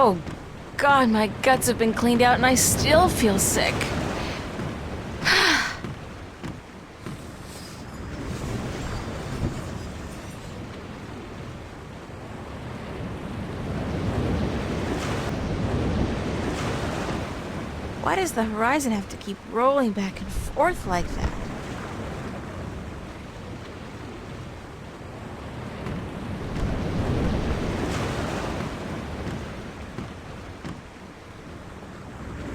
Oh, God, my guts have been cleaned out and I still feel sick. Why does the horizon have to keep rolling back and forth like that?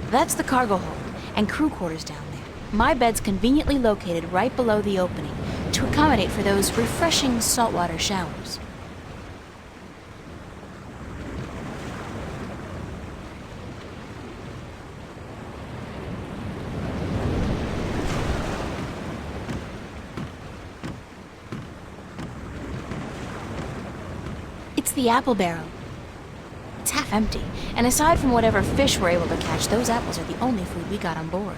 That's the cargo hold and crew quarters down there. My bed's conveniently located right below the opening to accommodate for those refreshing saltwater showers. It's the apple barrel. It's half empty, and aside from whatever fish we're able to catch, those apples are the only food we got on board.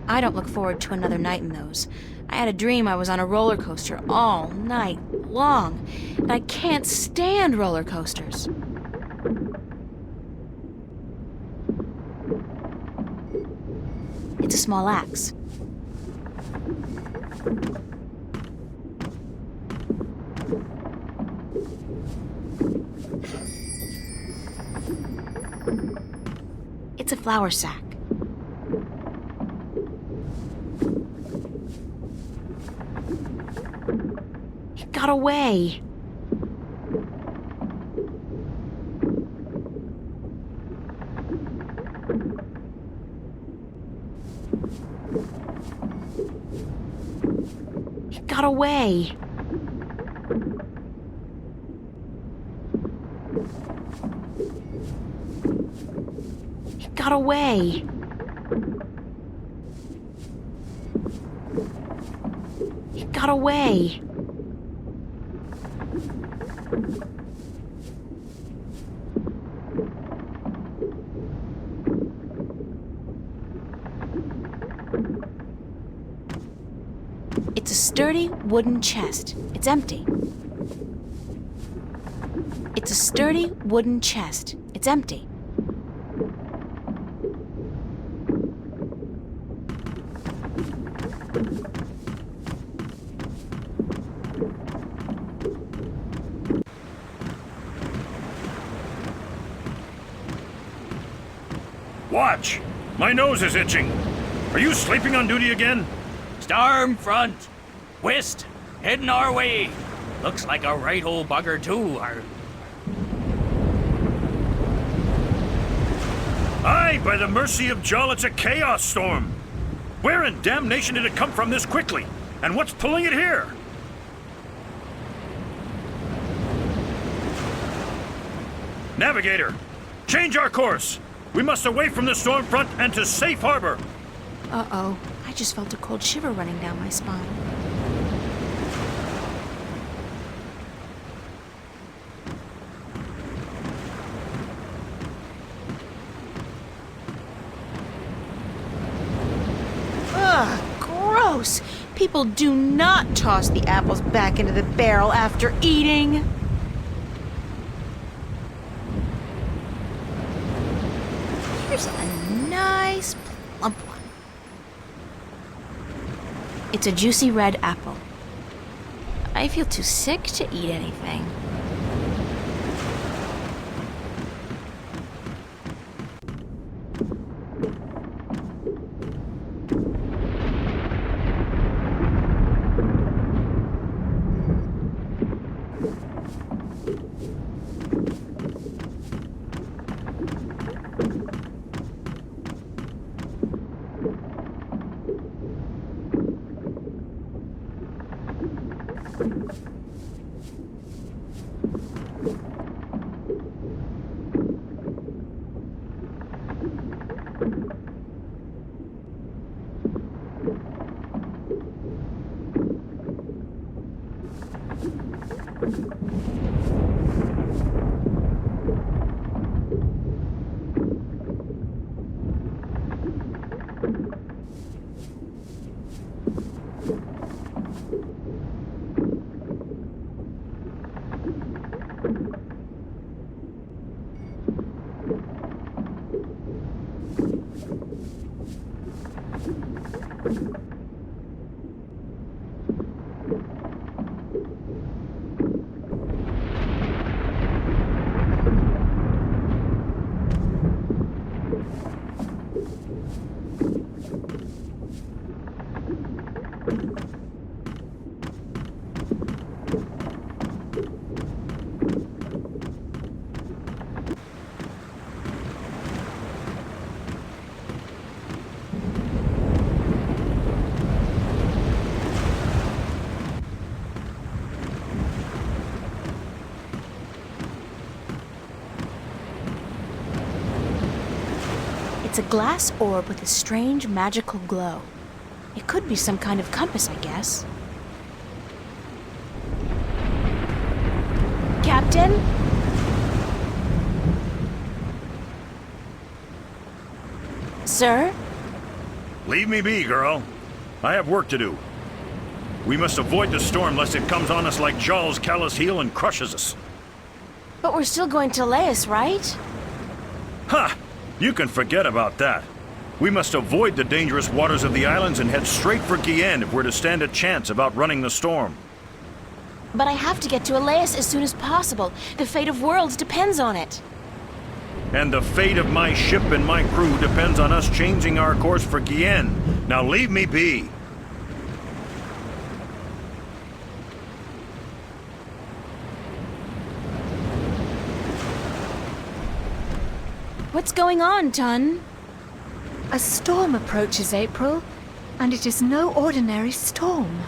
I don't look forward to another night in those. I had a dream I was on a roller coaster all night long, and I can't stand roller coasters. It's a small axe. It's a flour sack. Got away. It got away. It got away. It got away. It's a sturdy wooden chest. It's empty. It's a sturdy wooden chest. It's empty. Watch! My nose is itching. Are you sleeping on duty again? Storm front. West. Heading our way. Looks like a right old bugger, too. Aye, by the mercy of Jol, it's a chaos storm. Where in damnation did it come from this quickly? And what's pulling it here? Navigator, change our course. We must away from the storm front and to safe harbor. Uh-oh. I just felt a cold shiver running down my spine. Ugh, gross! People do not toss the apples back into the barrel after eating. Here's a nice plump one. It's a juicy red apple. I feel too sick to eat anything. It's a glass orb with a strange magical glow. It could be some kind of compass, I guess. Captain? Sir? Leave me be, girl. I have work to do. We must avoid the storm lest it comes on us like Jaw's callous heel and crushes us. But we're still going to Alais, right? Ha! You can forget about that. We must avoid the dangerous waters of the islands and head straight for Guyenne if we're to stand a chance of outrunning the storm. But I have to get to Alais as soon as possible. The fate of worlds depends on it. And the fate of my ship and my crew depends on us changing our course for Guyenne. Now leave me be. What's going on, Tun? A storm approaches, April, and it is no ordinary storm.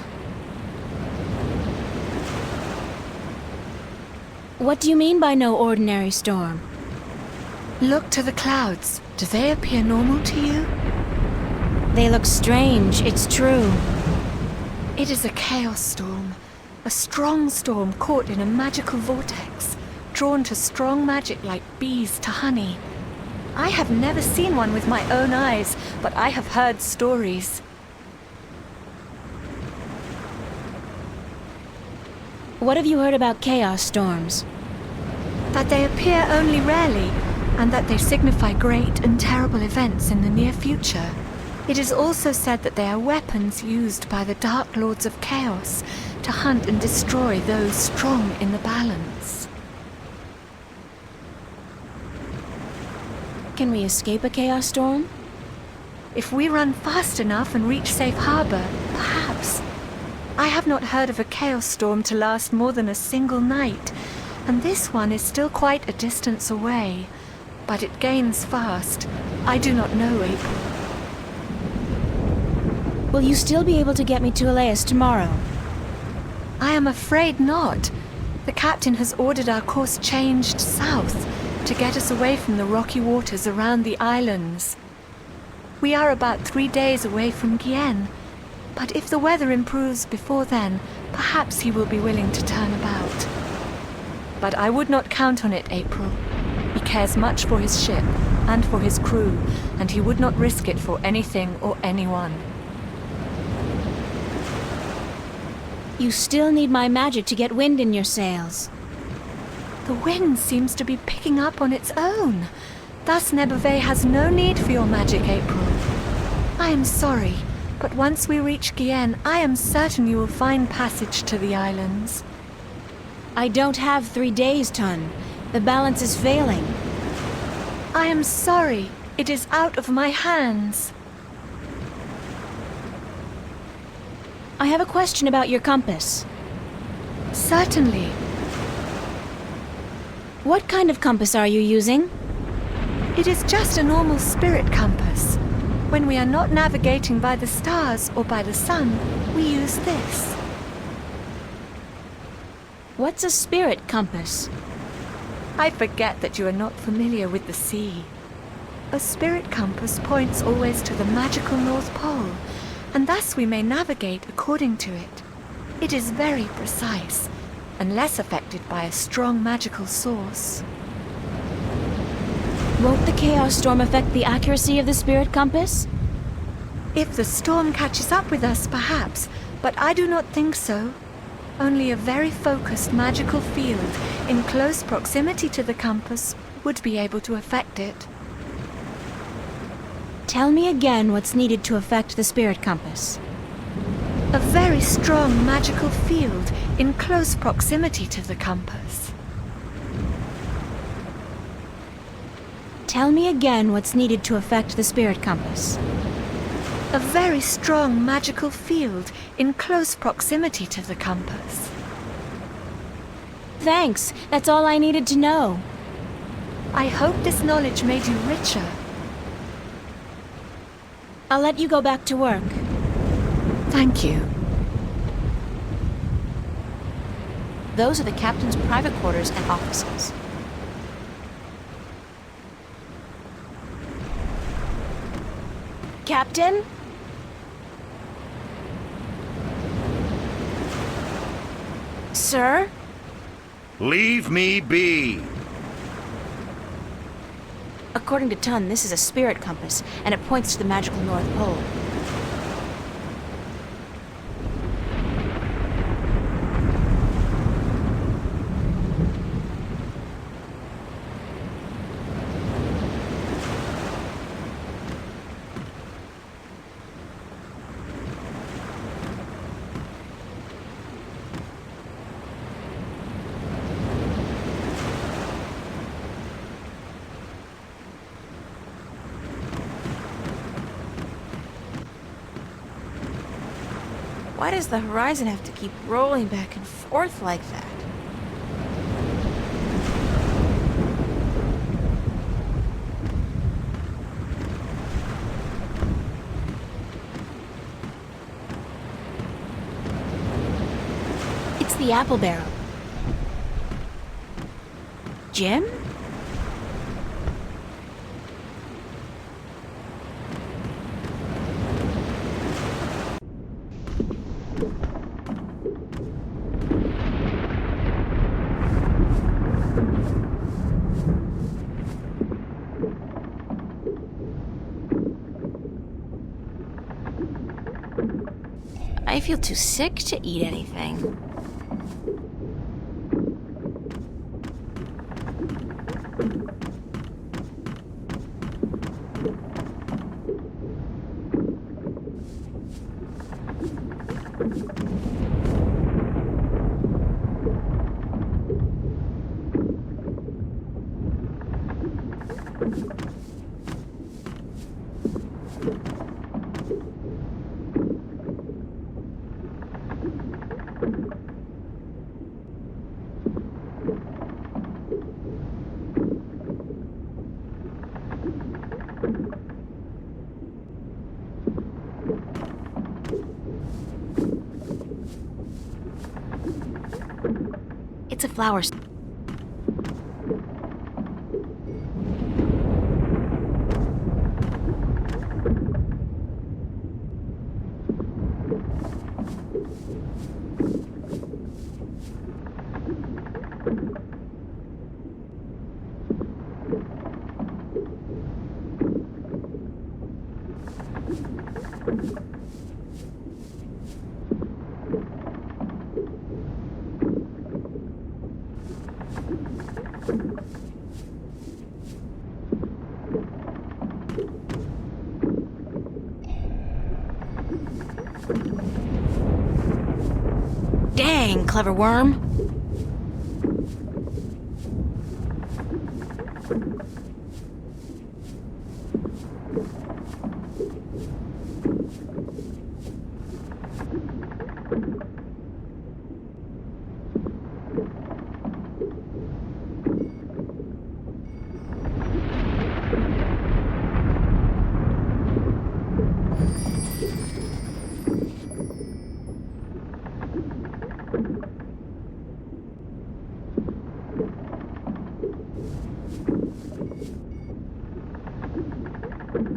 What do you mean by no ordinary storm? Look to the clouds. Do they appear normal to you? They look strange, it's true. It is a chaos storm. A strong storm caught in a magical vortex, drawn to strong magic like bees to honey. I have never seen one with my own eyes, but I have heard stories. What have you heard about chaos storms? That they appear only rarely, and that they signify great and terrible events in the near future. It is also said that they are weapons used by the Dark Lords of Chaos to hunt and destroy those strong in the balance. Can we escape a chaos storm? If we run fast enough and reach safe harbor, perhaps. I have not heard of a chaos storm to last more than a single night, and this one is still quite a distance away. But it gains fast. I do not know, April. Will you still be able to get me to Alais tomorrow? I am afraid not. The captain has ordered our course changed south to get us away from the rocky waters around the islands. We are about 3 days away from Guyenne, but if the weather improves before then, perhaps he will be willing to turn about. But I would not count on it, April. He cares much for his ship and for his crew, and he would not risk it for anything or anyone. You still need my magic to get wind in your sails. The wind seems to be picking up on its own. Thus Nebuvet has no need for your magic, April. I am sorry, but once we reach Guyenne, I am certain you will find passage to the islands. I don't have 3 days, Tun. The balance is failing. I am sorry. It is out of my hands. I have a question about your compass. Certainly. What kind of compass are you using? It is just a normal spirit compass. When we are not navigating by the stars or by the sun, we use this. What's a spirit compass? I forget that you are not familiar with the sea. A spirit compass points always to the magical North Pole, and thus we may navigate according to it. It is very precise, and less affected by a strong magical source. Won't the chaos storm affect the accuracy of the spirit compass? If the storm catches up with us, perhaps, but I do not think so. Only a very focused magical field in close proximity to the compass would be able to affect it. Tell me again what's needed to affect the spirit compass. A very strong magical field in close proximity to the compass. Tell me again what's needed to affect the spirit compass. A very strong magical field in close proximity to the compass. Thanks, that's all I needed to know. I hope this knowledge made you richer. I'll let you go back to work. Thank you. Those are the captain's private quarters and offices. Captain? Sir? Leave me be. According to Tun, this is a spirit compass, and it points to the magical North Pole. Why does the horizon have to keep rolling back and forth like that? It's the apple barrel. Jim? I feel too sick to eat anything. It's a flower. Dang, clever worm.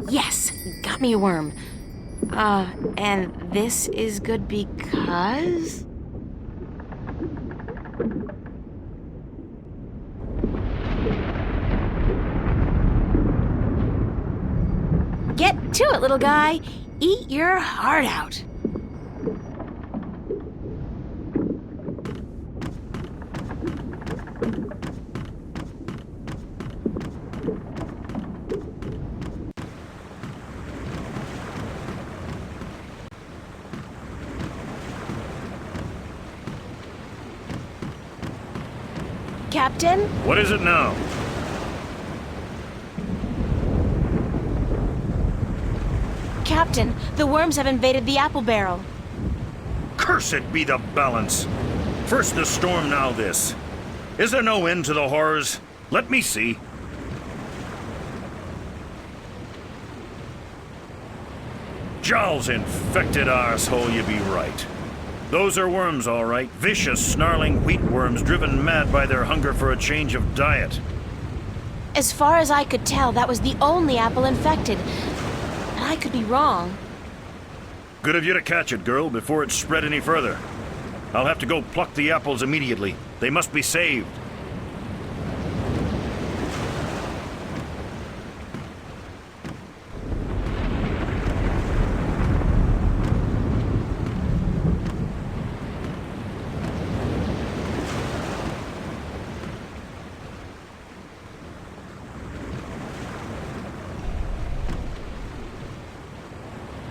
Yes, got me a worm. And this is good because... Get to it, little guy. Eat your heart out. Captain? What is it now? Captain, the worms have invaded the apple barrel. Cursed be the balance. First the storm, now this. Is there no end to the horrors? Let me see. Jowl's infected arsehole, you be right. Those are worms, all right. Vicious, snarling wheat worms driven mad by their hunger for a change of diet. As far as I could tell, that was the only apple infected. and I could be wrong. Good of you to catch it, girl, before it's spread any further. I'll have to go pluck the apples immediately. They must be saved.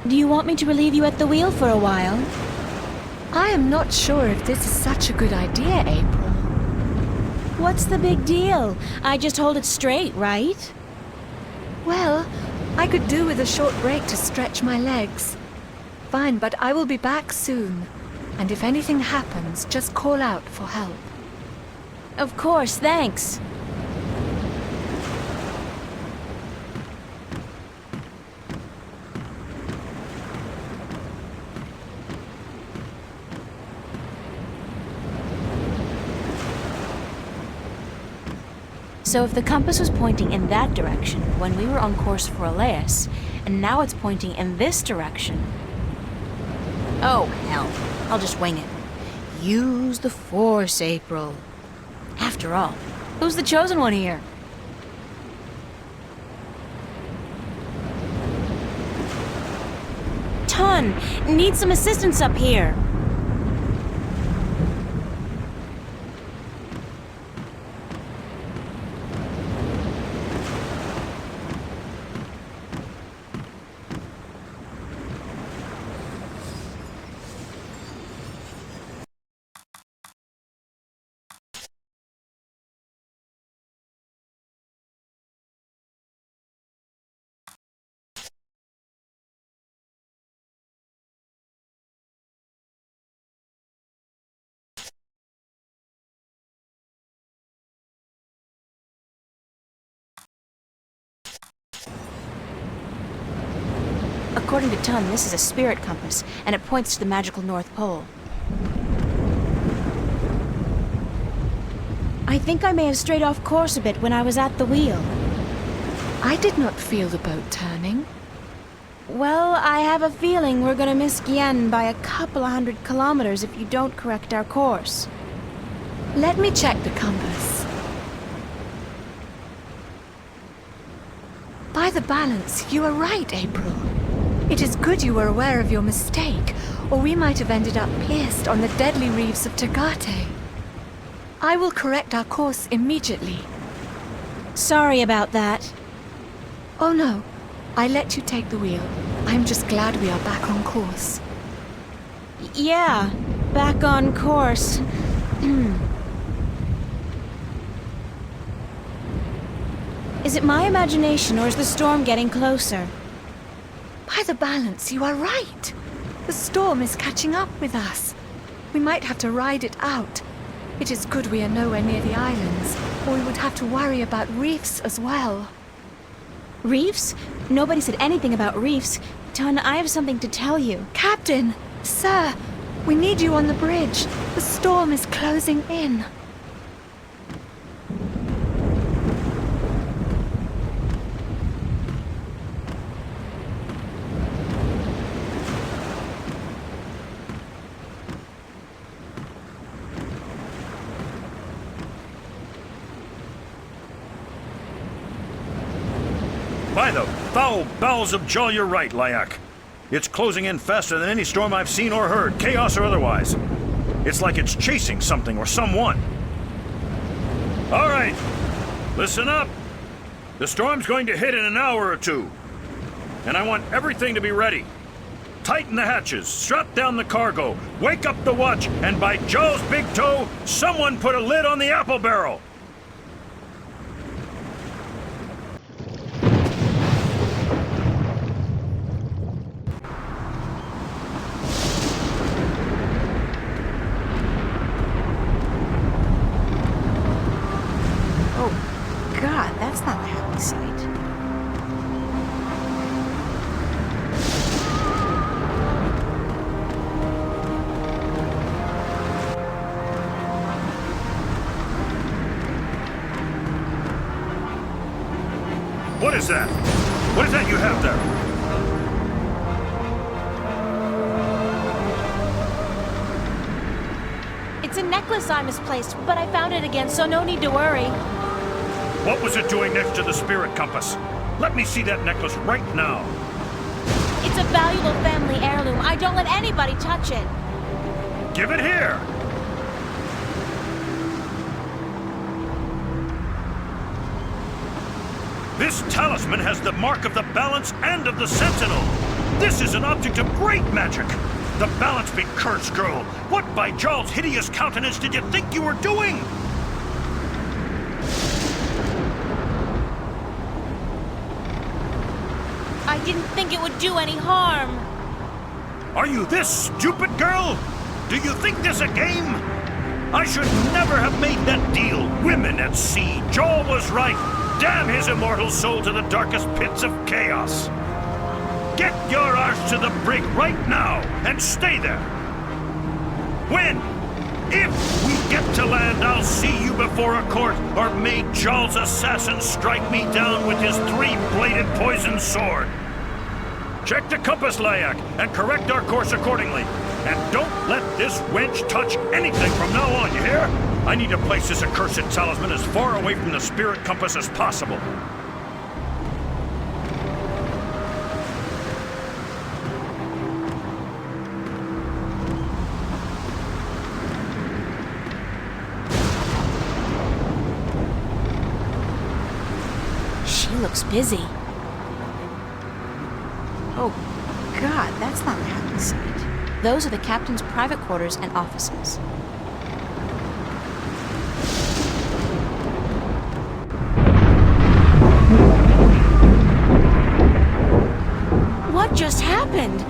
Do you want me to relieve you at the wheel for a while? I am not sure if this is such a good idea, April. What's the big deal? I just hold it straight, right? Well, I could do with a short break to stretch my legs. Fine, but I will be back soon. And if anything happens, just call out for help. Of course, thanks. So if the compass was pointing in that direction when we were on course for Alais, and now it's pointing in this direction... Oh, hell. I'll just wing it. Use the Force, April. After all, who's the chosen one here? Ton! Need some assistance up here! According to Ton, this is a spirit compass, and it points to the magical North Pole. I think I may have strayed off course a bit when I was at the wheel. I did not feel the boat turning. Well, I have a feeling we're gonna miss Gien by a couple of 100 kilometers if you don't correct our course. Let me check the compass. By the balance, you are right, April. It is good you were aware of your mistake, or we might have ended up pierced on the deadly reefs of Tagate. I will correct our course immediately. Sorry about that. Oh no, I let you take the wheel. I'm just glad we are back on course. Yeah, back on course. Is it my imagination, or is the storm getting closer? By the balance, you are right. The storm is catching up with us. We might have to ride it out. It is good we are nowhere near the islands, or we would have to worry about reefs as well. Reefs? Nobody said anything about reefs. Ton, I have something to tell you. Captain! Sir! We need you on the bridge. The storm is closing in. By the foul bowels of Jaw, you're right, Lyak. It's closing in faster than any storm I've seen or heard, chaos or otherwise. It's like it's chasing something or someone. All right, listen up. The storm's going to hit in an hour or two. And I want everything to be ready. Tighten the hatches, strap down the cargo, wake up the watch, and by Jaw's big toe, someone put a lid on the apple barrel. God, that's not a happy sight. What is that? What is that you have there? It's a necklace I misplaced, but I found it again, so no need to worry. What was it doing next to the spirit compass? Let me see that necklace right now. It's a valuable family heirloom. I don't let anybody touch it. Give it here! This talisman has the mark of the balance and of the sentinel. This is an object of great magic. The balance be cursed, girl. What by Jarl's hideous countenance did you think you were doing? I didn't think it would do any harm. Are you this stupid, girl? Do you think this a game? I should never have made that deal. Women at sea. Jarl was right. Damn his immortal soul to the darkest pits of chaos. Get your arse to the brig right now and stay there. When? If we get to land, I'll see you before a court, or may Jarl's assassin strike me down with his three-bladed poison sword. Check the compass, Layak, and correct our course accordingly. And don't let this wench touch anything from now on, you hear? I need to place this accursed talisman as far away from the spirit compass as possible. She looks busy. Oh, God, that's not a happy sight. Those are the captain's private quarters and offices. What just happened?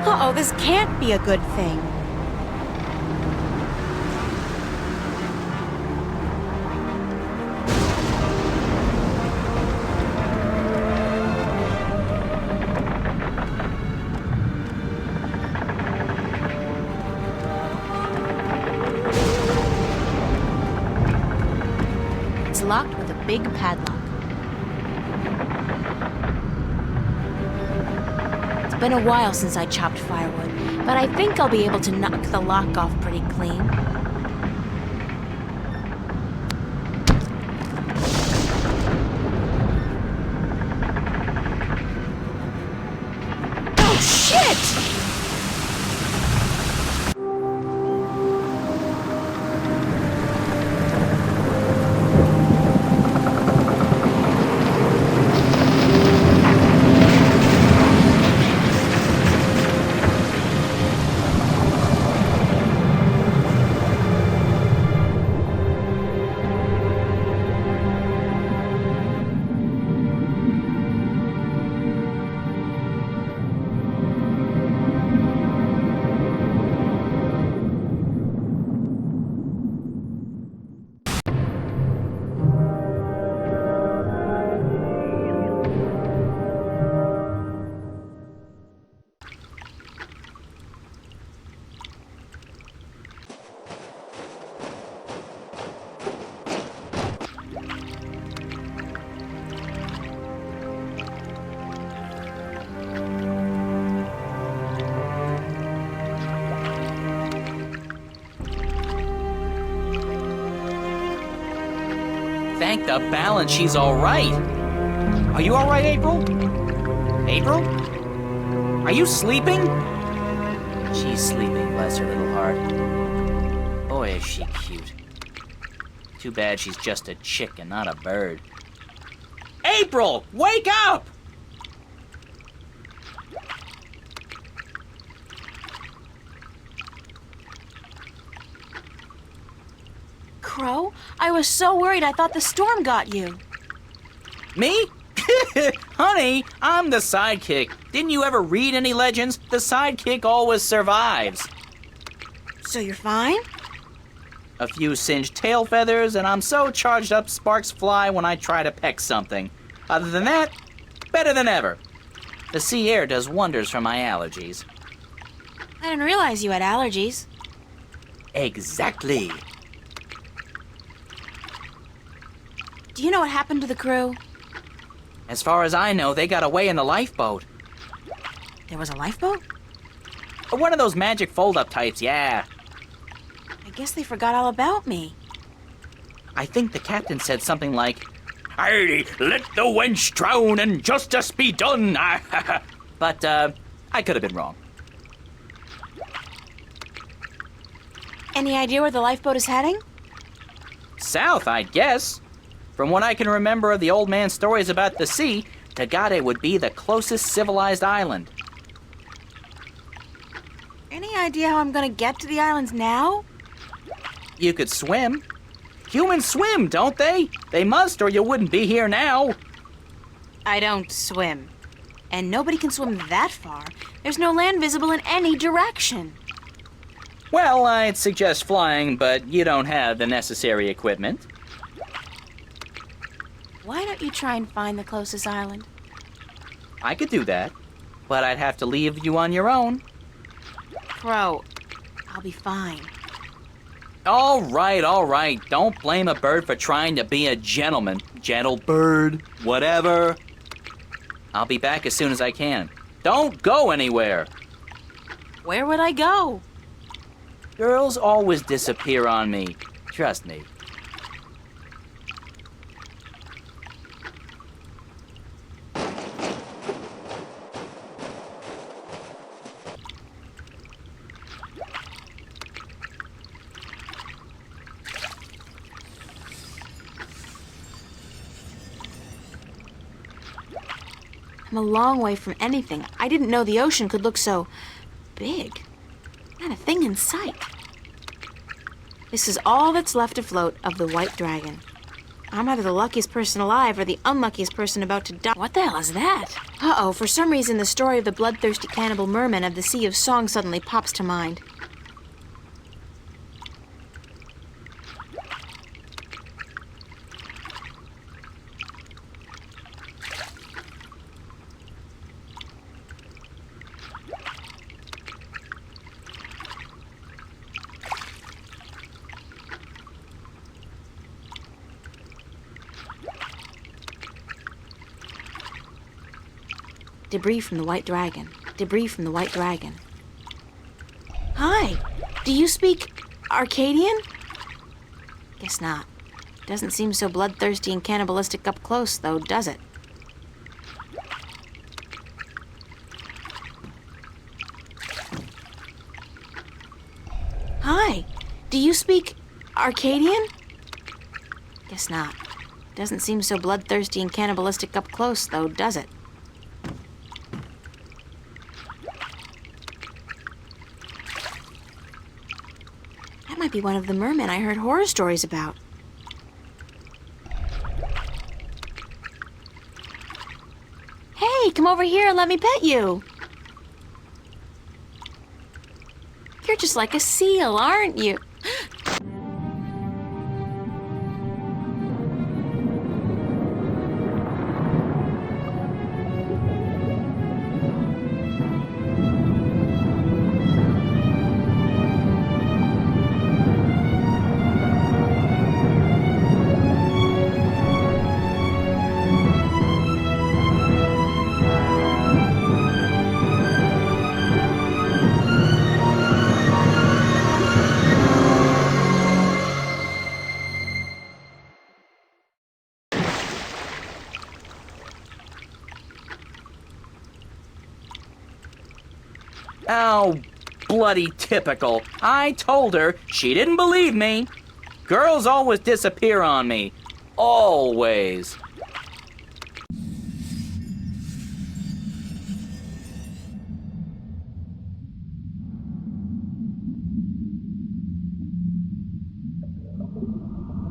Uh-oh, this can't be a good thing. It's locked with a big padlock. It's been a while since I chopped firewood, but I think I'll be able to knock the lock off pretty clean. Oh, shit! Thank the balance she's all right. Are you all right, April? April? Are you sleeping? She's sleeping, bless her little heart. Boy, is she cute. Too bad she's just a chick and not a bird. April, wake up! Crow, I was so worried I thought the storm got you. Me? Honey, I'm the sidekick. Didn't you ever read any legends? The sidekick always survives. So you're fine? A few singed tail feathers, and I'm so charged up sparks fly when I try to peck something. Other than that, better than ever. The sea air does wonders for my allergies. I didn't realize you had allergies. Exactly. Do you know what happened to the crew? As far as I know, they got away in the lifeboat. There was a lifeboat? One of those magic fold-up types, yeah. I guess they forgot all about me. I think the captain said something like, "Aye, let the wench drown and justice be done." But, I could have been wrong. Any idea where the lifeboat is heading? South, I guess. From what I can remember of the old man's stories about the sea, Tagade would be the closest civilized island. Any idea how I'm gonna get to the islands now? You could swim. Humans swim, don't they? They must, or you wouldn't be here now. I don't swim. And nobody can swim that far. There's no land visible in any direction. Well, I'd suggest flying, but you don't have the necessary equipment. Why don't you try and find the closest island? I could do that, but I'd have to leave you on your own. Crow, I'll be fine. All right. Don't blame a bird for trying to be a gentleman. Gentle bird, whatever. I'll be back as soon as I can. Don't go anywhere. Where would I go? Girls always disappear on me. Trust me. I'm a long way from anything. I didn't know the ocean could look so big. Not a thing in sight. This is all that's left afloat of the White Dragon. I'm either the luckiest person alive or the unluckiest person about to die. What the hell is that? Uh-oh, for some reason the story of the bloodthirsty cannibal merman of the Sea of Song suddenly pops to mind. Debris from the White Dragon. Debris from the White Dragon. Hi! Do you speak Arcadian? Guess not. Doesn't seem so bloodthirsty and cannibalistic up close, though, does it? Hi! Do you speak Arcadian? Guess not. Doesn't seem so bloodthirsty and cannibalistic up close, though, does it? Might be one of the mermen I heard horror stories about. Hey, come over here and let me pet you. You're just like a seal, aren't you? Oh, bloody typical. I told her. She didn't believe me. Girls always disappear on me. Always.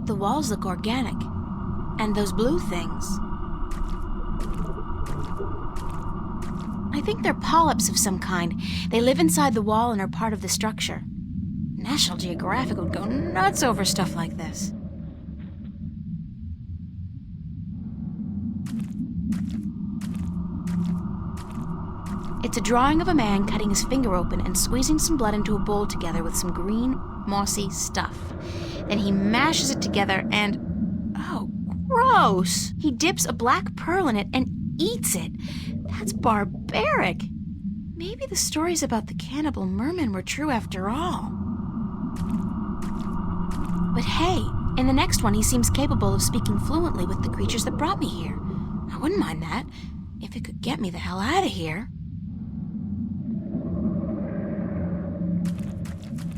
The walls look organic. And those blue things. I think they're polyps of some kind. They live inside the wall and are part of the structure. National Geographic would go nuts over stuff like this. It's a drawing of a man cutting his finger open and squeezing some blood into a bowl together with some green, mossy stuff. Then he mashes it together and... oh, gross! He dips a black pearl in it and eats it. That's barbaric. Maybe the stories about the cannibal mermen were true after all. But hey, in the next one he seems capable of speaking fluently with the creatures that brought me here. I wouldn't mind that, if it could get me the hell out of here.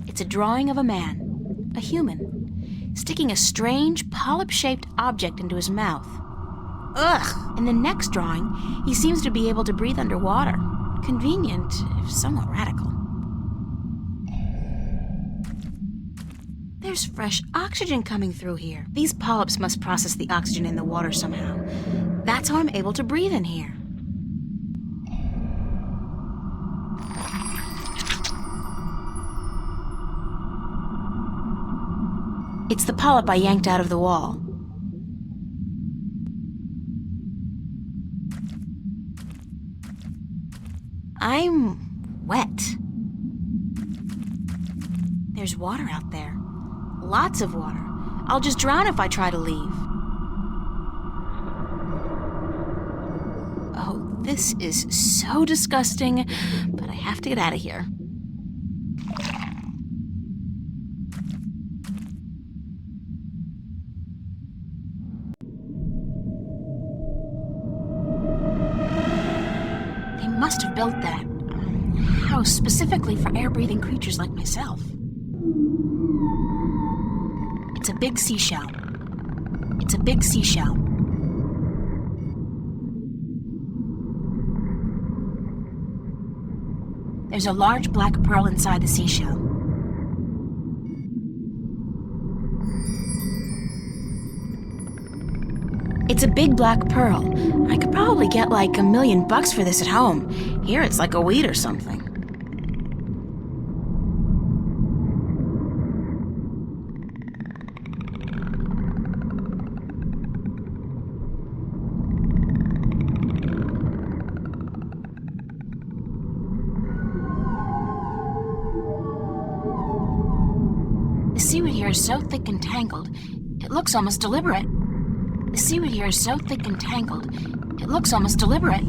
It's a drawing of a man, a human, sticking a strange, polyp-shaped object into his mouth. Ugh! In the next drawing, he seems to be able to breathe underwater. Convenient, if somewhat radical. There's fresh oxygen coming through here. These polyps must process the oxygen in the water somehow. That's how I'm able to breathe in here. It's the polyp I yanked out of the wall. I'm wet. There's water out there. Lots of water. I'll just drown if I try to leave. Oh, this is so disgusting, but I have to get out of here. They must have built that house specifically for air-breathing creatures like myself. It's a big seashell. It's a big seashell. There's a large black pearl inside the seashell. It's a big black pearl. I could probably get like $1 million for this at home. Here it's like a weed or something. The seaweed here is so thick and tangled, it looks almost deliberate. The seaweed here is so thick and tangled, it looks almost deliberate.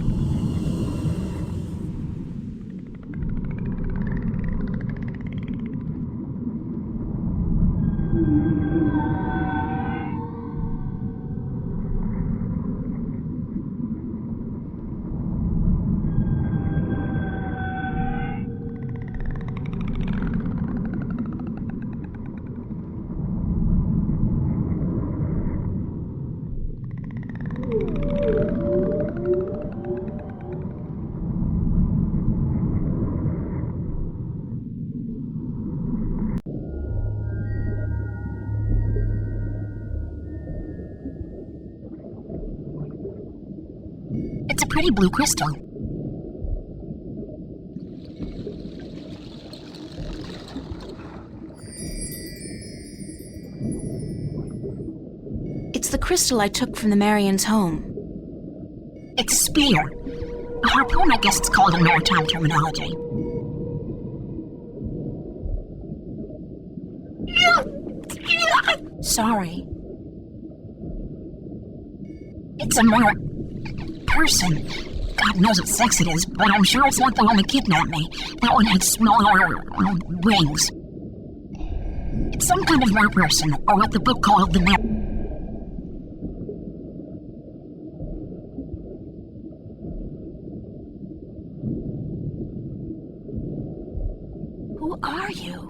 It's a pretty blue crystal. It's the crystal I took from the Marian's home. It's a spear. A harpoon, I guess it's called in maritime terminology. Sorry. It's a person. God knows what sex it is, but I'm sure it's not the one that kidnapped me. That one had smaller wings. It's some kind of person, or what the book called the Who are you?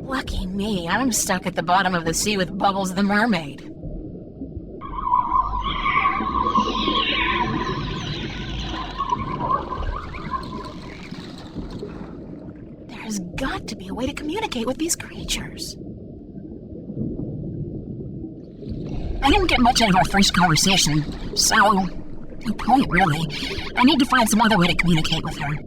Lucky me, I'm stuck at the bottom of the sea with Bubbles the mermaid. There's got to be a way to communicate with these creatures. I didn't get much out of our first conversation, so no point really. I need to find some other way to communicate with her.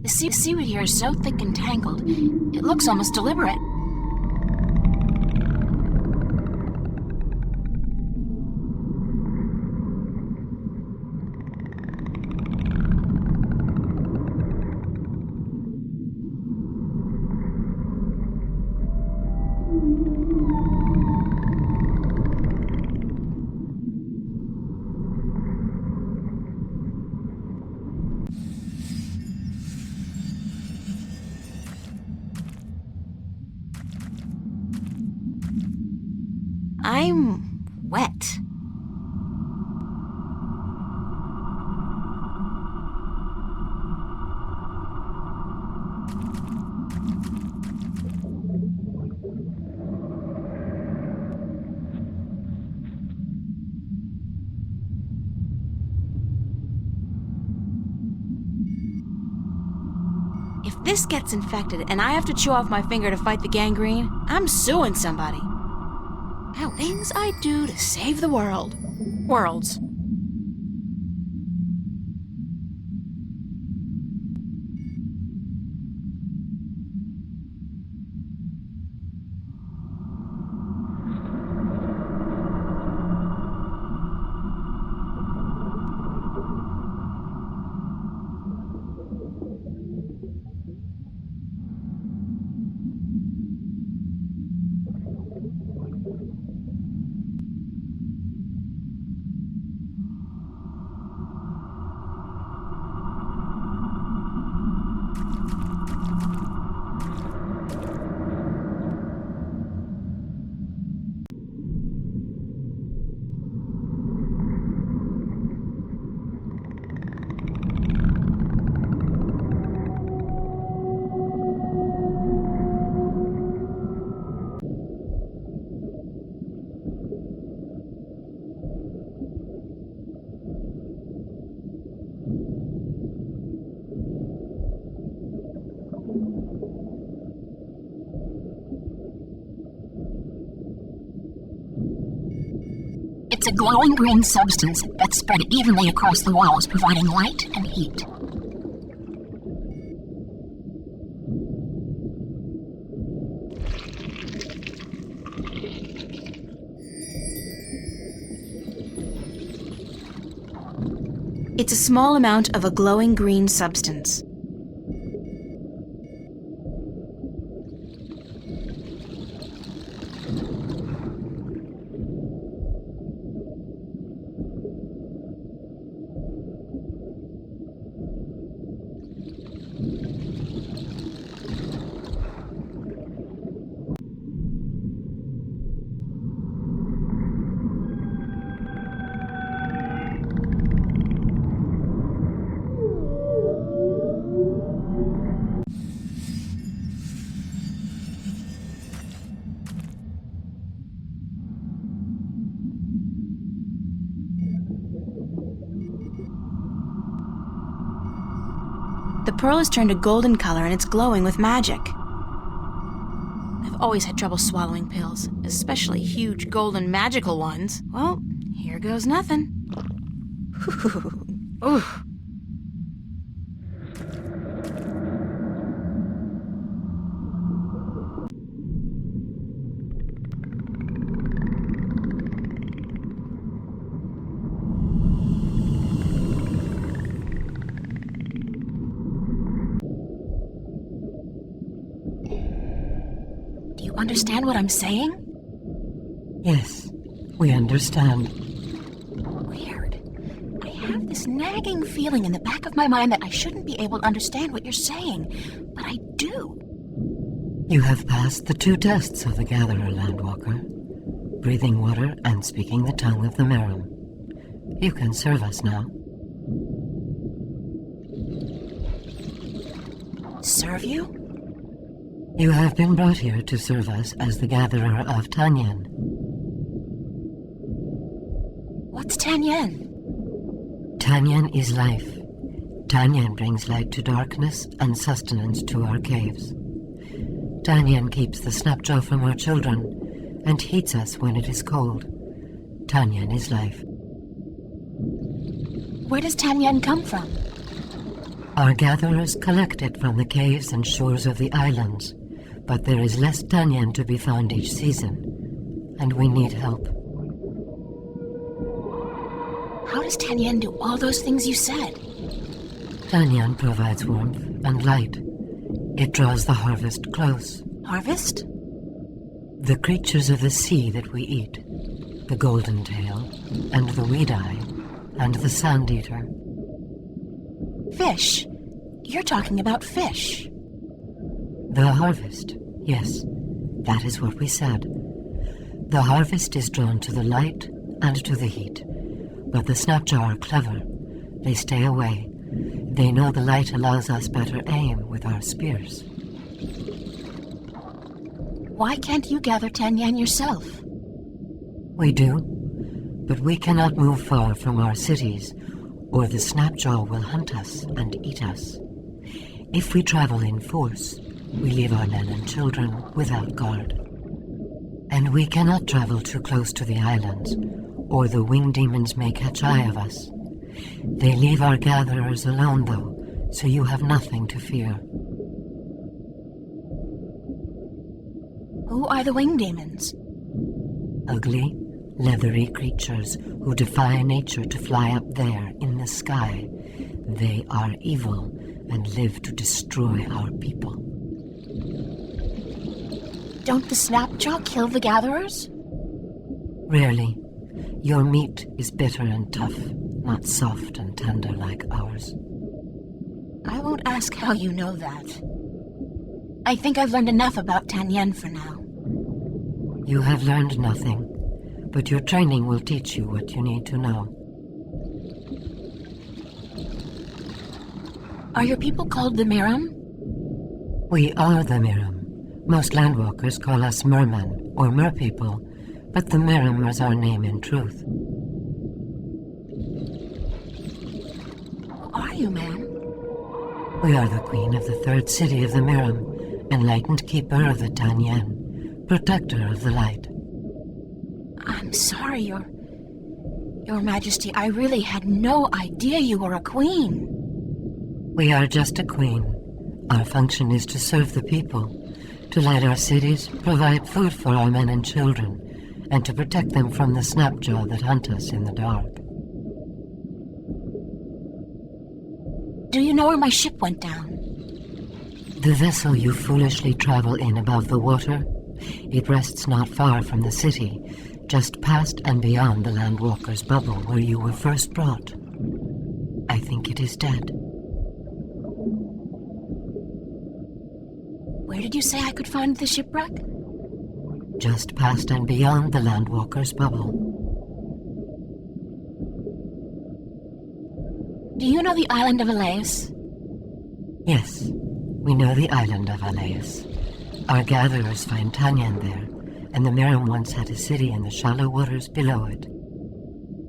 The seaweed here is so thick and tangled, it looks almost deliberate. I'm wet. If this gets infected and I have to chew off my finger to fight the gangrene, I'm suing somebody. How things I do to save the world. Worlds. It's a glowing green substance that's spread evenly across the walls, providing light and heat. It's a small amount of a glowing green substance. The pearl has turned a golden color and it's glowing with magic. I've always had trouble swallowing pills, especially huge golden magical ones. Well, here goes nothing. Ooh. Understand what I'm saying? Yes, we understand. Weird. I have this nagging feeling in the back of my mind that I shouldn't be able to understand what you're saying, but I do. You have passed the 2 tests of the Gatherer, Landwalker. Breathing water and speaking the tongue of the Maerum. You can serve us now. Serve you? You have been brought here to serve us as the Gatherer of Tanyan. What's Tanyan? Tanyan is life. Tanyan brings light to darkness and sustenance to our caves. Tanyan keeps the snapjaw from our children and heats us when it is cold. Tanyan is life. Where does Tanyan come from? Our gatherers collect it from the caves and shores of the islands. But there is less Tanyan to be found each season, and we need help. How does Tanyan do all those things you said? Tanyan provides warmth and light. It draws the harvest close. Harvest? The creatures of the sea that we eat. The golden tail, and the weed-eye, and the sand-eater. Fish. You're talking about fish. The harvest, yes, that is what we said. The harvest is drawn to the light and to the heat, but the Snapjaw are clever. They stay away. They know the light allows us better aim with our spears. Why can't you gather 10 yen yourself? We do, but we cannot move far from our cities, or the Snapjaw will hunt us and eat us. If we travel in force, we leave our men and children without guard. And we cannot travel too close to the islands, or the winged demons may catch eye of us. They leave our gatherers alone, though, so you have nothing to fear. Who are the winged demons? Ugly, leathery creatures who defy nature to fly up there in the sky. They are evil and live to destroy our people. Don't the Snapjaw kill the gatherers? Rarely. Your meat is bitter and tough, not soft and tender like ours. I won't ask how you know that. I think I've learned enough about 10 yen for now. You have learned nothing, but your training will teach you what you need to know. Are your people called the Maerum? We are the Maerum. Most landwalkers call us mermen or merpeople, but the Maerum is our name in truth. Who are you, ma'am? We are the queen of the third city of the Maerum, enlightened keeper of the 10 yen, protector of the light. I'm sorry, Your Majesty, I really had no idea you were a queen. We are just a queen. Our function is to serve the people, to light our cities, provide food for our men and children, and to protect them from the Snapjaw that hunt us in the dark. Do you know where my ship went down? The vessel you foolishly travel in above the water, it rests not far from the city, just past and beyond the landwalker's bubble where you were first brought. I think it is dead. Where did you say I could find the shipwreck? Just past and beyond the landwalker's bubble. Do you know the island of Alais? Yes, we know the island of Alais. Our gatherers find 10 yen there, and the Maerum once had a city in the shallow waters below it.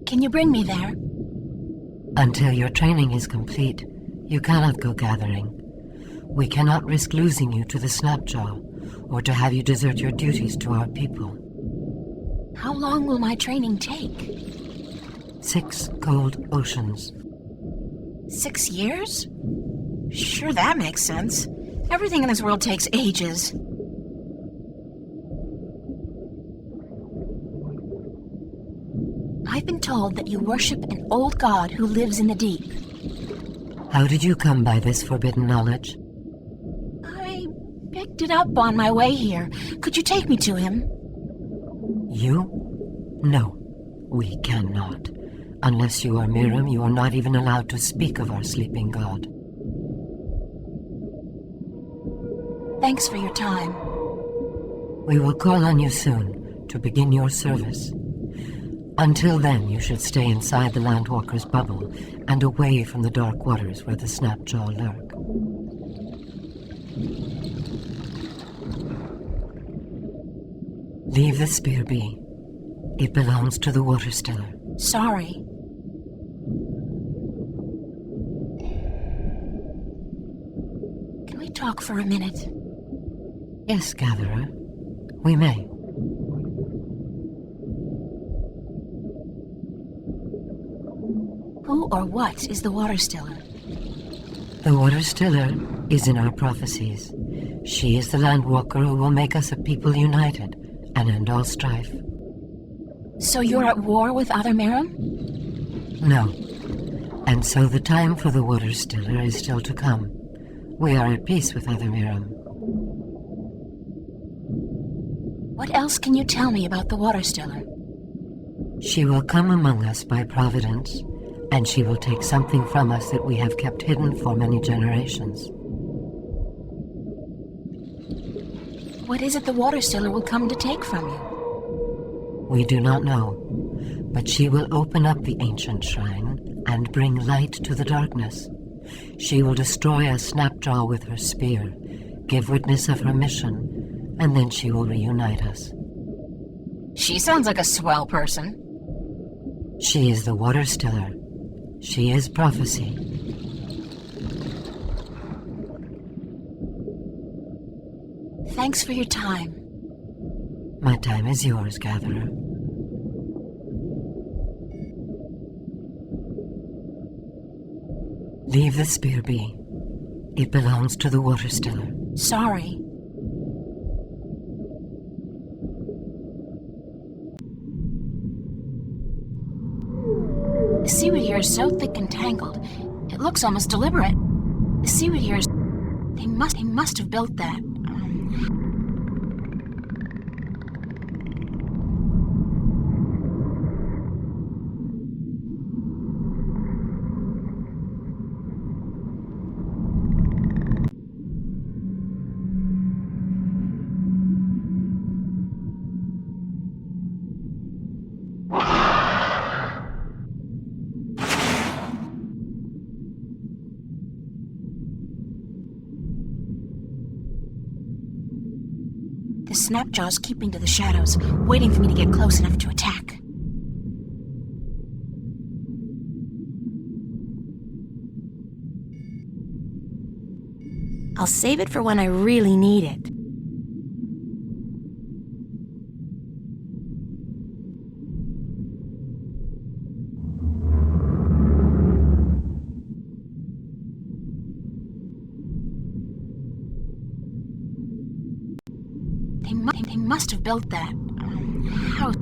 Can you bring me there? Until your training is complete, you cannot go gathering. We cannot risk losing you to the Snapjaw, or to have you desert your duties to our people. How long will my training take? 6 cold oceans. 6 years? Sure, that makes sense. Everything in this world takes ages. I've been told that you worship an old god who lives in the deep. How did you come by this forbidden knowledge? I picked it up on my way here. Could you take me to him? You? No, we cannot. Unless you are Maerum, you are not even allowed to speak of our sleeping god. Thanks for your time. We will call on you soon to begin your service. Until then, you should stay inside the Landwalker's bubble and away from the dark waters where the Snapjaw lurk. Leave the spear be. It belongs to the Water Stiller. Sorry. Can we talk for a minute? Yes, Gatherer. We may. Who or what is the Water Stiller? The Water Stiller is in our prophecies. She is the Landwalker who will make us a people united and end all strife. So you're at war with other Maerum? No. And so the time for the Water Stiller is still to come. We are at peace with other Maerum. What else can you tell me about the Water Stiller? She will come among us by providence, and she will take something from us that we have kept hidden for many generations. What is it the Water Stiller will come to take from you? We do not know, but she will open up the ancient shrine and bring light to the darkness. She will destroy a snapjaw with her spear, give witness of her mission, and then she will reunite us. She sounds like a swell person. She is the water stiller. She is prophecy. Thanks for your time. My time is yours, Gatherer. Leave the spear be. It belongs to the water stiller. Sorry. The seaweed here is so thick and tangled, it looks almost deliberate. The seaweed here is... They must have built that. The snapjaw's keeping to the shadows, waiting for me to get close enough to attack. I'll save it for when I really need it. They must have built that house.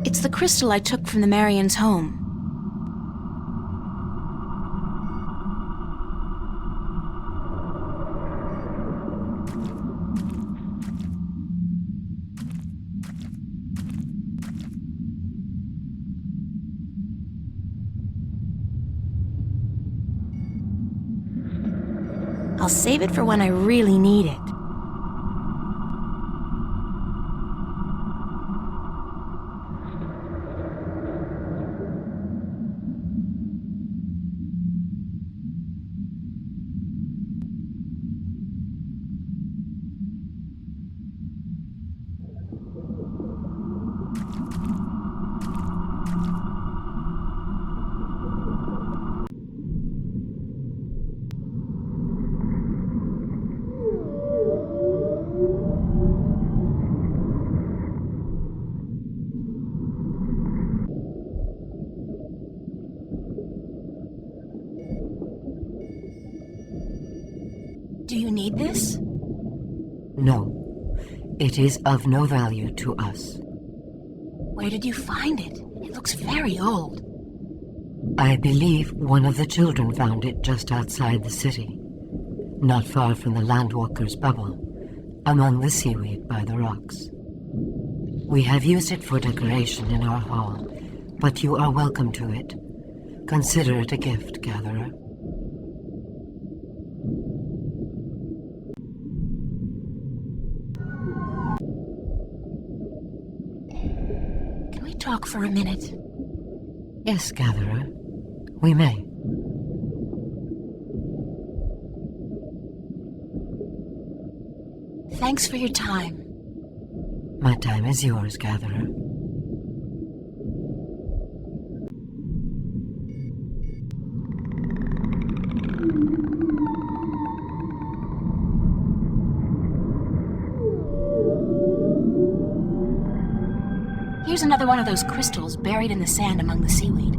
It's the crystal I took from the Marian's home. I'll save it for when I really need it. Do you need this? No, it is of no value to us. Where did you find it? It looks very old. I believe one of the children found it just outside the city, not far from the Landwalker's bubble, among the seaweed by the rocks. We have used it for decoration in our hall, but you are welcome to it. Consider it a gift, Gatherer. Can we talk for a minute? Yes, Gatherer. We may. Thanks for your time. My time is yours, Gatherer. Here's another one of those crystals buried in the sand among the seaweed.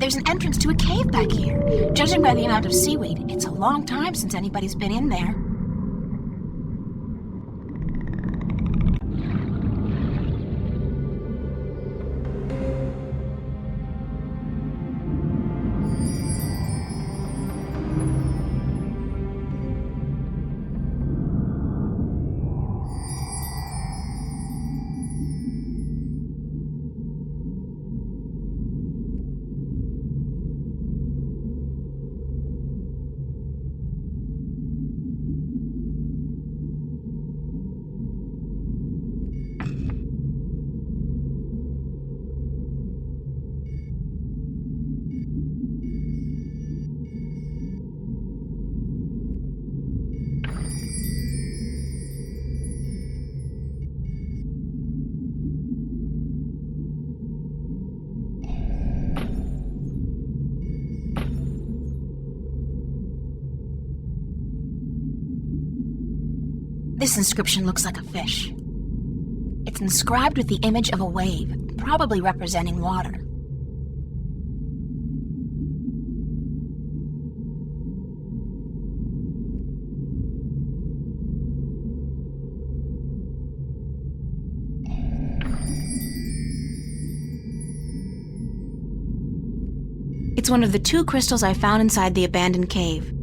There's an entrance to a cave back here. Judging by the amount of seaweed, it's a long time since anybody's been in there. This inscription looks like a fish. It's inscribed with the image of a wave, probably representing water. It's one of the 2 crystals I found inside the abandoned cave.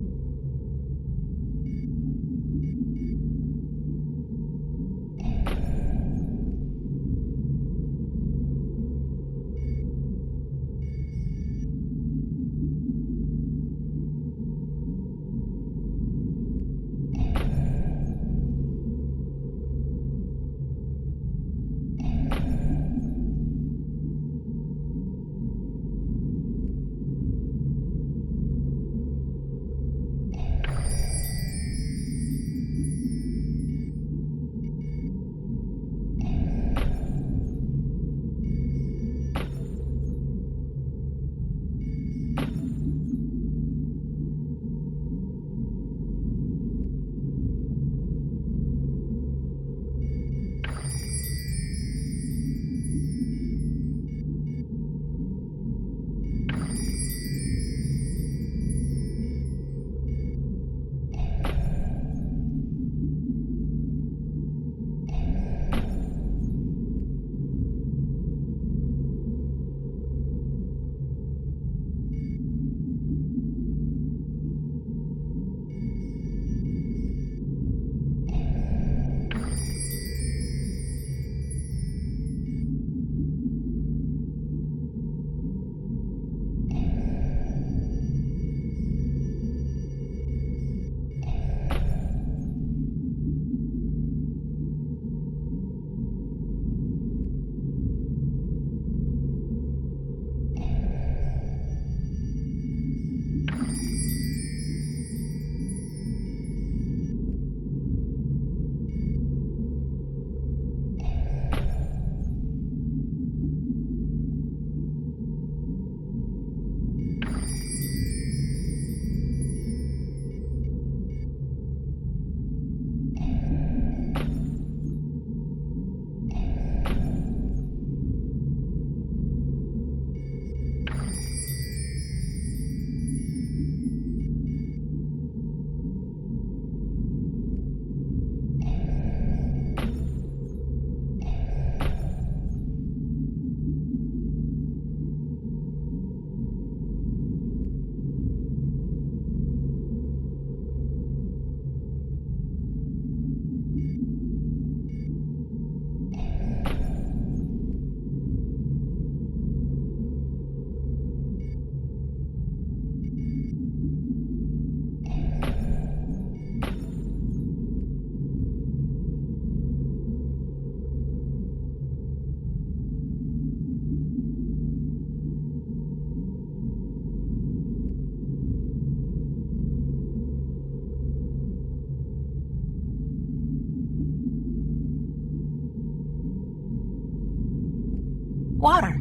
Water.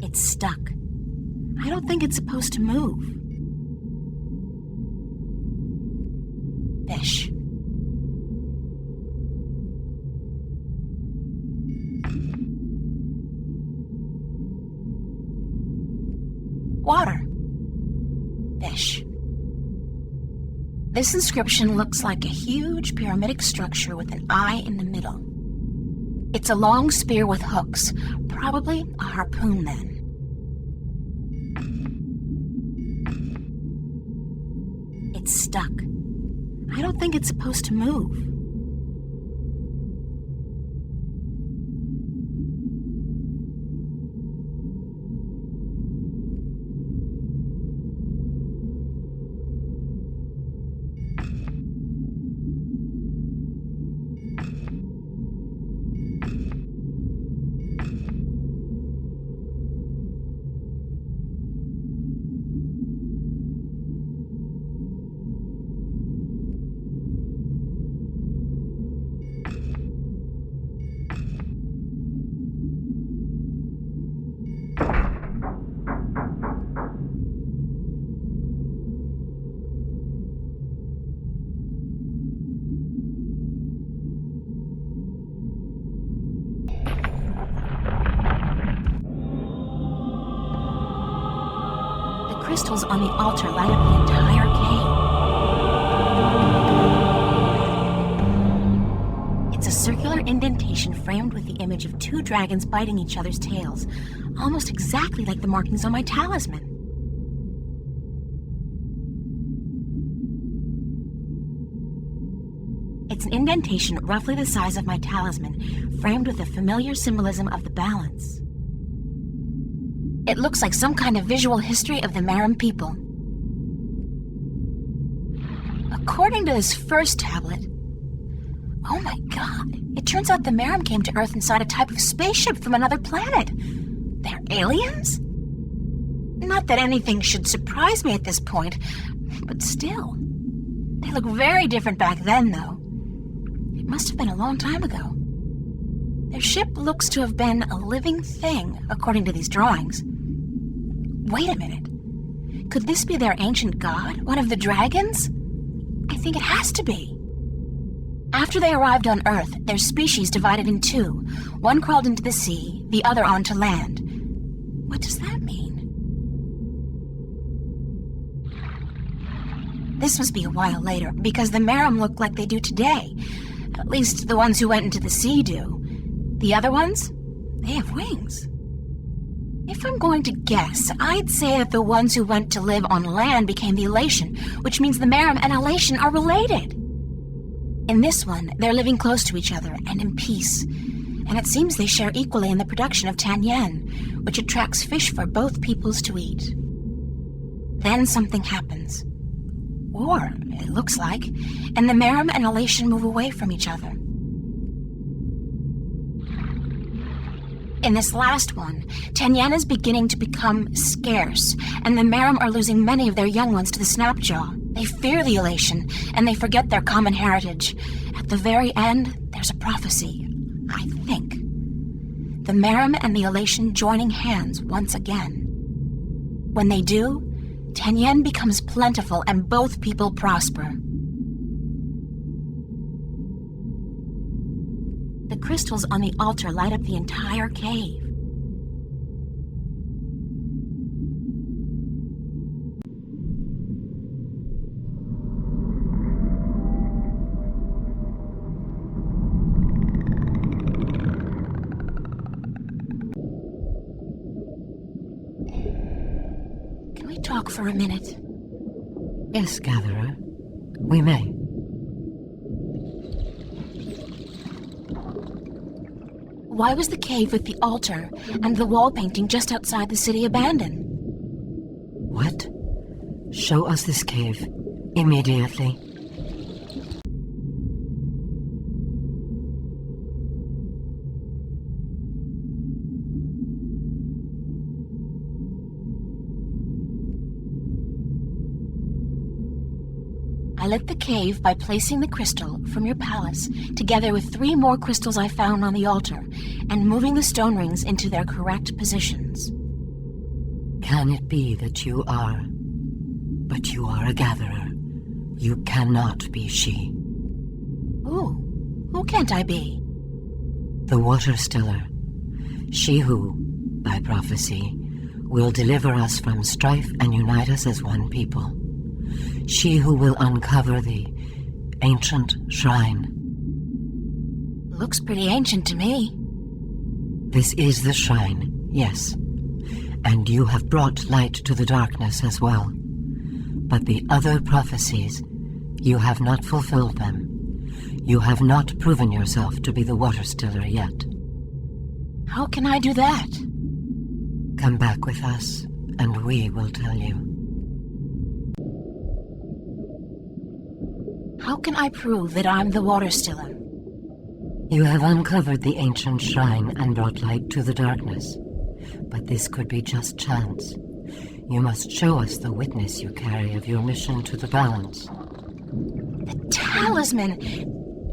It's stuck. I don't think it's supposed to move. Fish. Water. Fish. This inscription looks like a huge pyramidic structure with an eye in the middle. It's a long spear with hooks, probably a harpoon then. It's stuck. I don't think it's supposed to move. crystals on the altar light up the entire cave. It's a circular indentation framed with the image of two dragons biting each other's tails, almost exactly like the markings on my talisman. It's an indentation roughly the size of my talisman, framed with the familiar symbolism of the balance. It looks like some kind of visual history of the Maerum people. According to this first tablet, oh my god, it turns out the Maerum came to Earth inside a type of spaceship from another planet. They're aliens? Not that anything should surprise me at this point, but still. They look very different back then, though. It must have been a long time ago. Their ship looks to have been a living thing, according to these drawings. Wait a minute. Could this be their ancient god, one of the dragons? I think it has to be. After they arrived on Earth, their species divided in two. One crawled into the sea, the other onto land. What does that mean? This must be a while later, because the Maerum look like they do today. At least the ones who went into the sea do. The other ones? They have wings. If I'm going to guess, I'd say that the ones who went to live on land became the Alatien, which means the Maerum and Alatien are related. In this one, they're living close to each other and in peace. And it seems they share equally in the production of Tanyan, which attracts fish for both peoples to eat. Then something happens. War, it looks like, and the Maerum and Alatien move away from each other. In this last one, Tanyan is beginning to become scarce, and the Maerum are losing many of their young ones to the Snapjaw. They fear the Alatien, and they forget their common heritage. At the very end, there's a prophecy, I think. The Maerum and the Alatien joining hands once again. When they do, Tanyan becomes plentiful and both people prosper. The crystals on the altar light up the entire cave. Can we talk for a minute? Yes, Gatherer. We may. Why was the cave with the altar and the wall painting just outside the city abandoned? What? Show us this cave. Immediately. I lit the cave by placing the crystal from your palace together with 3 more crystals I found on the altar and moving the stone rings into their correct positions. Can it be that you are... But you are a gatherer. You cannot be she. Who can't I be? The water stiller. She who, by prophecy, will deliver us from strife and unite us as one people. She who will uncover the ancient shrine. Looks pretty ancient to me. This is the shrine, yes. And you have brought light to the darkness as well. But the other prophecies, you have not fulfilled them. You have not proven yourself to be the water stiller yet. How can I do that? Come back with us, and we will tell you. How can I prove that I'm the water stiller? You have uncovered the ancient shrine and brought light to the darkness. But this could be just chance. You must show us the witness you carry of your mission to the balance. The talisman!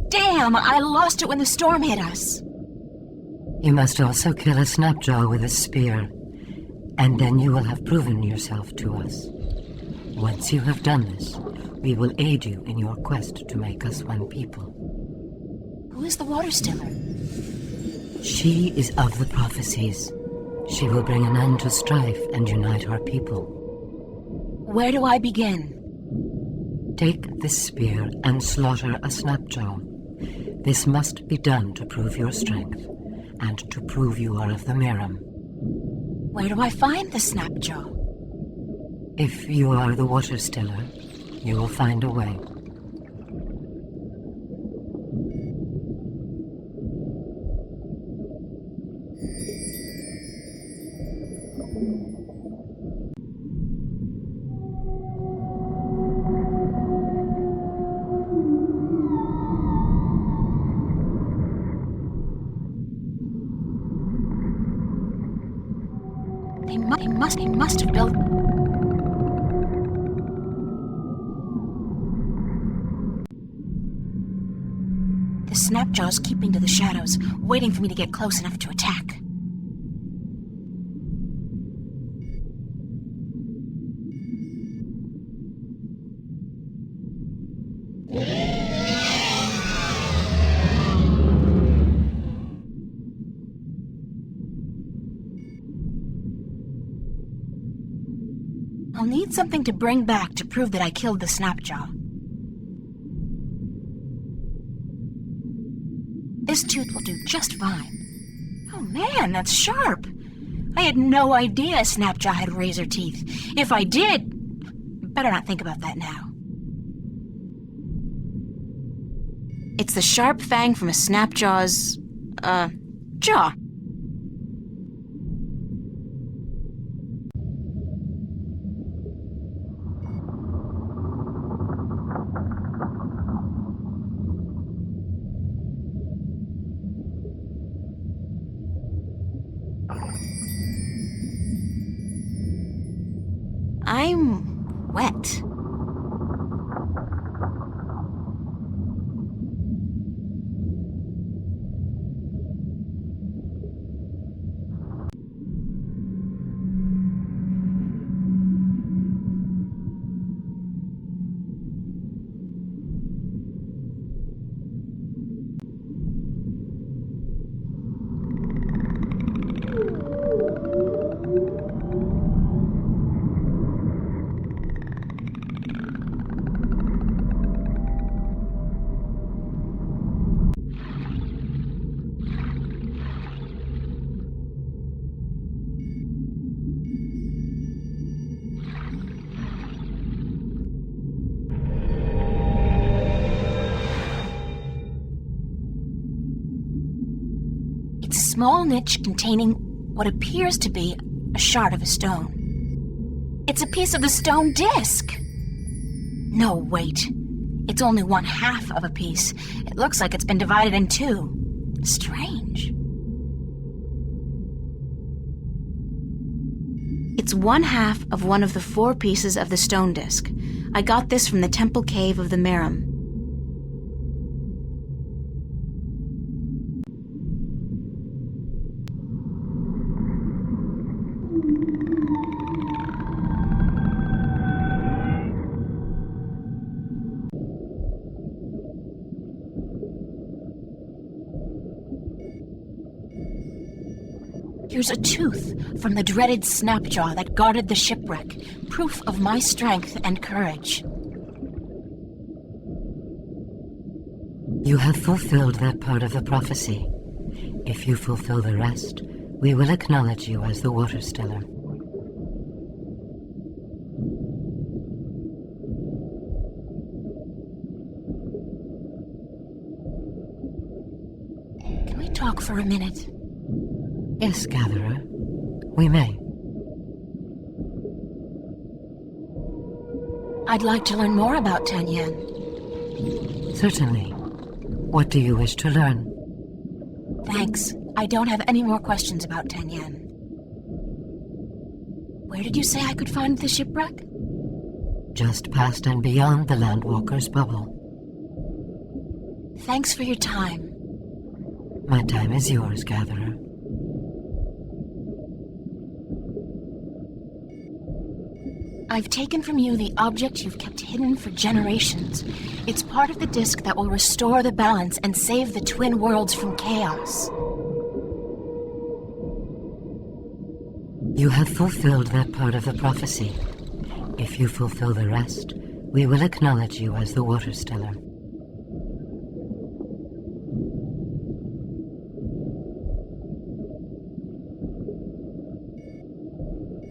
Damn, I lost it when the storm hit us. You must also kill a snapjaw with a spear, and then you will have proven yourself to us. Once you have done this, we will aid you in your quest to make us one people. Who is the water stiller? She is of the prophecies. She will bring an end to strife and unite our people. Where do I begin? Take this spear and slaughter a snapjaw. This must be done to prove your strength, and to prove you are of the Maerum. Where do I find the snapjaw? If you are the water stiller, you will find a way. They must have built... The snapjaw's keeping to the shadows, waiting for me to get close enough to attack. I'll need something to bring back to prove that I killed the snapjaw. This tooth will do just fine. Oh man, that's sharp! I had no idea a snapjaw had razor teeth. If I did, better not think about that now. It's the sharp fang from a snapjaw's, jaw. I'm wet. Small niche containing what appears to be a shard of a stone. It's a piece of the stone disc. No, wait. It's only 1/2 of a piece. It looks like it's been divided in two. Strange. It's 1/2 of one of the 4 pieces of the stone disc. I got this from the temple cave of the Maerum. Here's a tooth from the dreaded snapjaw that guarded the shipwreck, proof of my strength and courage. You have fulfilled that part of the prophecy. If you fulfill the rest, we will acknowledge you as the water stiller. Can we talk for a minute? Yes, Gatherer. We may. I'd like to learn more about Tanyan. Certainly. What do you wish to learn? Thanks. I don't have any more questions about Tanyan. Where did you say I could find the shipwreck? Just past and beyond the Landwalker's bubble. Thanks for your time. My time is yours, Gatherer. I've taken from you the object you've kept hidden for generations. It's part of the disc that will restore the balance and save the twin worlds from chaos. You have fulfilled that part of the prophecy. If you fulfill the rest, we will acknowledge you as the Water Stiller.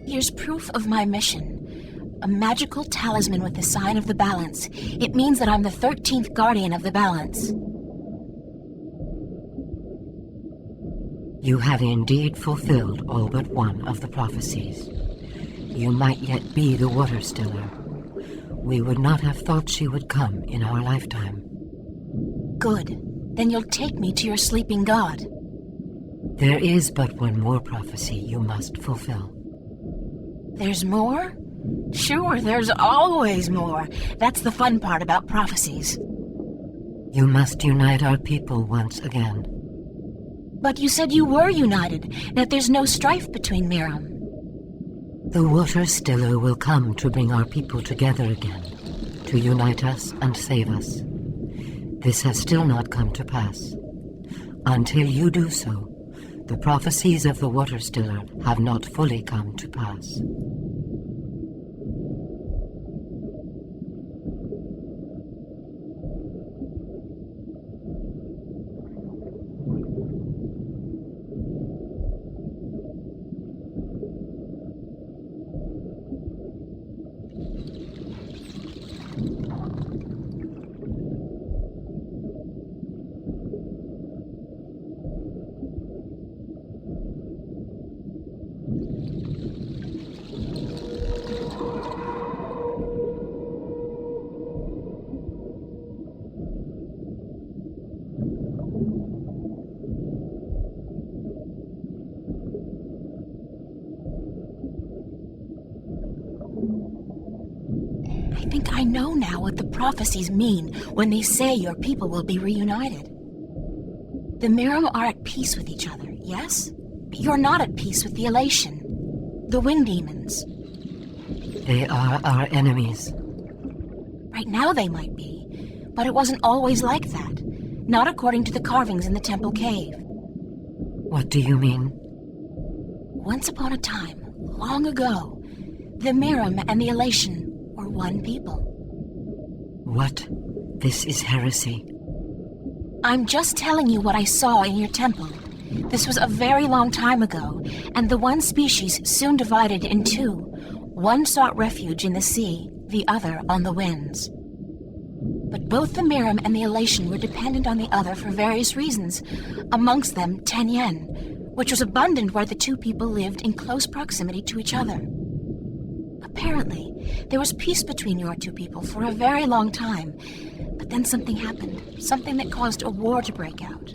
Here's proof of my mission. A magical talisman with the sign of the balance. It means that I'm the 13th guardian of the balance. You have indeed fulfilled all but one of the prophecies. You might yet be the Water Stiller. We would not have thought she would come in our lifetime. Good. Then you'll take me to your sleeping god. There is but one more prophecy you must fulfill. There's more? Sure, there's always more. That's the fun part about prophecies. You must unite our people once again. But you said you were united, that there's no strife between Maerum. The Water Stiller will come to bring our people together again, to unite us and save us. This has still not come to pass. Until you do so, the prophecies of the Water Stiller have not fully come to pass. I think I know now what the prophecies mean when they say your people will be reunited. The Maerum are at peace with each other, yes? But you're not at peace with the Alatien, the wing demons. They are our enemies. Right now they might be, but it wasn't always like that. Not according to the carvings in the temple cave. What do you mean? Once upon a time, long ago, the Maerum and the Alatien were one people. What? This is heresy. I'm just telling you what I saw in your temple. This was a very long time ago, and the one species soon divided in two. One sought refuge in the sea, the other on the winds. But both the Maerum and the Alatien were dependent on the other for various reasons, amongst them Tanyen, which was abundant where the two people lived in close proximity to each other. Apparently, there was peace between your two people for a very long time, but then something happened, something that caused a war to break out.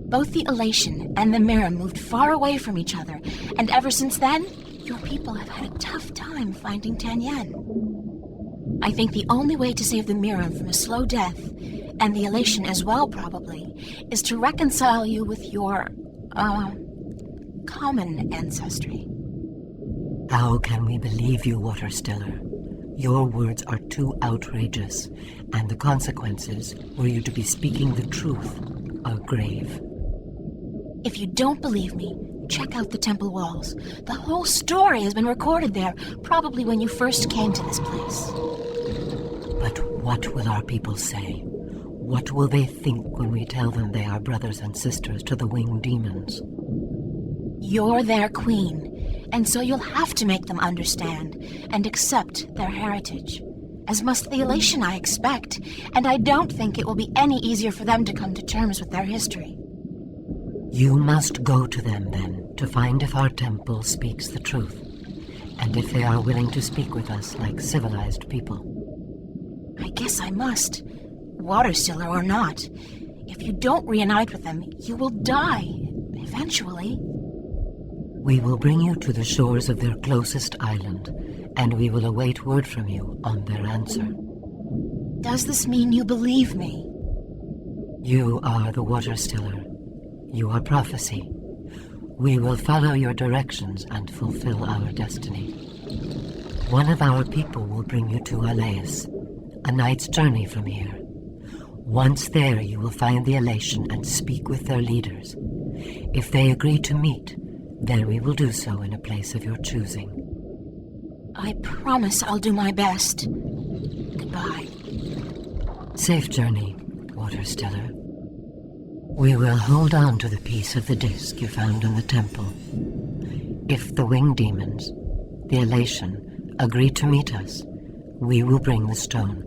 Both the Alatien and the Maerum moved far away from each other, and ever since then, your people have had a tough time finding Tanyen. I think the only way to save the Maerum from a slow death, and the Alatien as well probably, is to reconcile you with your, common ancestry. How can we believe you, Water Stiller? Your words are too outrageous, and the consequences, were you to be speaking the truth, are grave. If you don't believe me, check out the temple walls. The whole story has been recorded there, probably when you first came to this place. But what will our people say? What will they think when we tell them they are brothers and sisters to the winged demons? You're their queen, and so you'll have to make them understand and accept their heritage. As must the Alatien, I expect, and I don't think it will be any easier for them to come to terms with their history. You must go to them, then, to find if our temple speaks the truth, and if they are willing to speak with us like civilized people. I guess I must, Water Stiller or not. If you don't reunite with them, you will die, eventually. We will bring you to the shores of their closest island, and we will await word from you on their answer. Does this mean you believe me? You are the Water Stiller. You are prophecy. We will follow your directions and fulfill our destiny. One of our people will bring you to Alais, a night's journey from here. Once there, you will find the Alatien and speak with their leaders. If they agree to meet, then we will do so in a place of your choosing. I promise I'll do my best. Goodbye. Safe journey, Water Stellar. We will hold on to the piece of the disc you found in the temple. If the winged demons, the Alatien, agree to meet us, we will bring the stone.